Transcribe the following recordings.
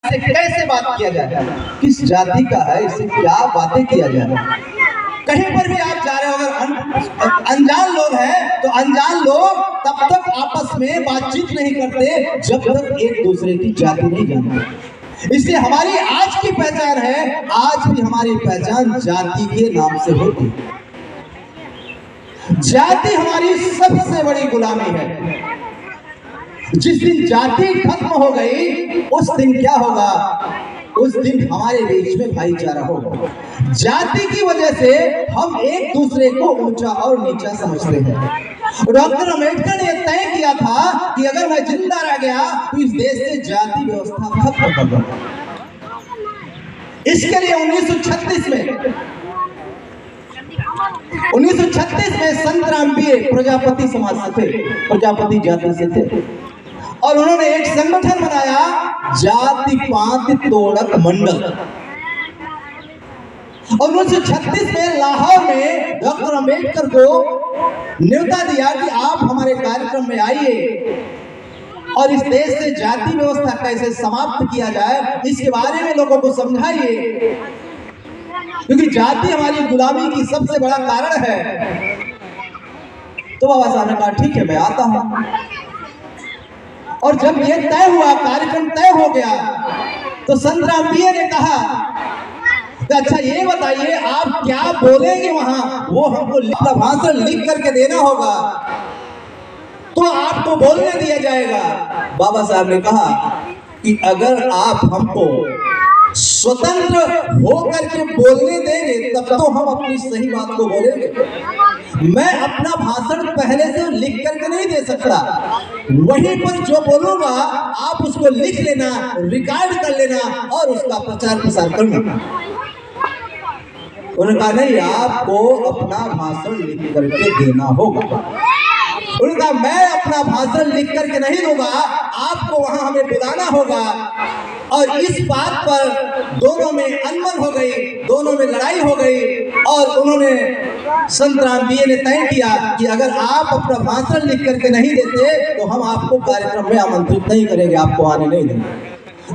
इससे कैसे बात किया जाए, किस जाति का है, इससे क्या बातें किया जाए। कहीं पर भी आप जा रहे हो, अगर अनजान लोग हैं तो अनजान लोग तब तक आपस में बातचीत नहीं करते जब तक एक दूसरे की जाति नहीं जानते। इसलिए हमारी आज की पहचान है, आज भी हमारी पहचान जाति के नाम से होती है। जाति हमारी सबसे बड़ी गुलामी है। जिस दिन जाति खत्म हो गई उस दिन क्या होगा, उस दिन हमारे बीच में भाईचारा होगा। जाति की वजह से हम एक दूसरे को ऊंचा और नीचा समझते हैं। डॉक्टर अम्बेडकर ने तय किया था कि अगर मैं जिंदा रह गया तो इस देश से जाति व्यवस्था खत्म कर दूंगा। इसके लिए 1936 में संत रामबिये प्रजापति समाज से थे, प्रजापति जाति से थे, और उन्होंने एक संगठन बनाया, जाति पाति तोड़क मंडल। और 1936 में लाहौर में डॉक्टर अम्बेडकर को न्योता दिया कि आप हमारे कार्यक्रम में आइए और इस देश से जाति व्यवस्था कैसे समाप्त किया जाए इसके बारे में लोगों को समझाइए, क्योंकि जाति हमारी गुलामी की सबसे बड़ा कारण है। तो बाबा साहब ने कहा ठीक है मैं आता हूं। और जब ये तय हुआ, कार्यक्रम तय हो गया, तो संत रामबिये ने कहा अच्छा ये बताइए आप क्या बोलेंगे वहां, वो हमको भाषण लिख करके देना होगा तो आपको बोलने दिया जाएगा। बाबा साहब ने कहा कि अगर आप हमको स्वतंत्र होकर के बोलने देंगे तब तो हम अपनी सही बात को बोलेंगे। मैं अपना भाषण पहले से लिख करके नहीं दे सकता, वहीं पर जो बोलूंगा आप उसको लिख लेना, रिकॉर्ड कर लेना और उसका प्रचार प्रसार करना। उन्होंने कहा नहीं, आपको अपना भाषण लिख करके देना होगा। उन्होंने कहा मैं अपना भाषण लिख करके नहीं दूंगा, आपको वहां हमें बुलाना होगा। और इस बात पर दोनों में अनबन हो गई, दोनों में लड़ाई हो गई, और उन्होंने संत रामबिये ने तय किया कि अगर आप अपना भाषण लिख करके नहीं देते तो हम आपको कार्यक्रम में आमंत्रित नहीं करेंगे, आपको आने नहीं देंगे।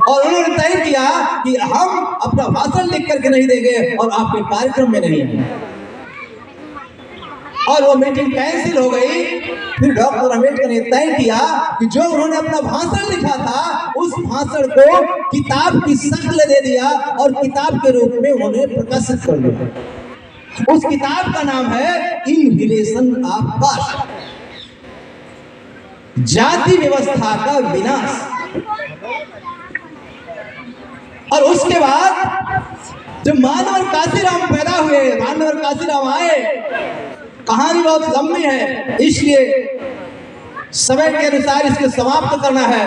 और उन्होंने तय किया कि हम अपना भाषण लिख करके नहीं देंगे और आपके कार्यक्रम में नहीं आएंगे। और वो मीटिंग कैंसिल हो गई। फिर डॉक्टर अम्बेडकर ने तय किया कि जो उन्होंने अपना भाषण लिखा था उस भाषण को किताब की शक्ल दे दिया और किताब के रूप में उन्होंने प्रकाशित कर दिया। उस किताब का नाम है इन रिलेशन ऑफ कास्ट, जाति व्यवस्था का विनाश। और उसके बाद जब मानवर काशीराम पैदा हुए, मानवर काशीराम आए, कहानी बहुत लंबी है इसलिए समय के अनुसार इसको समाप्त करना है।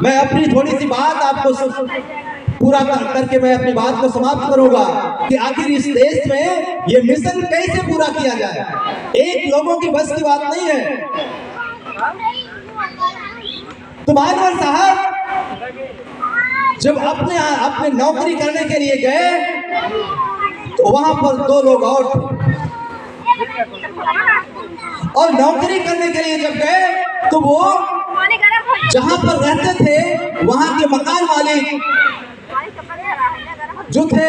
मैं अपनी थोड़ी सी बात आपको पूरा करके मैं अपनी बात को समाप्त करूंगा कि आखिर इस देश में ये मिशन कैसे पूरा किया जाए। एक लोगों की बस की बात नहीं है। तो मानवर साहब जब अपने नौकरी करने के लिए गए तो वहां पर दो लोग और थे, और नौकरी करने के लिए जब गए तो वो जहां पर रहते थे वहां के मकान मालिक जो थे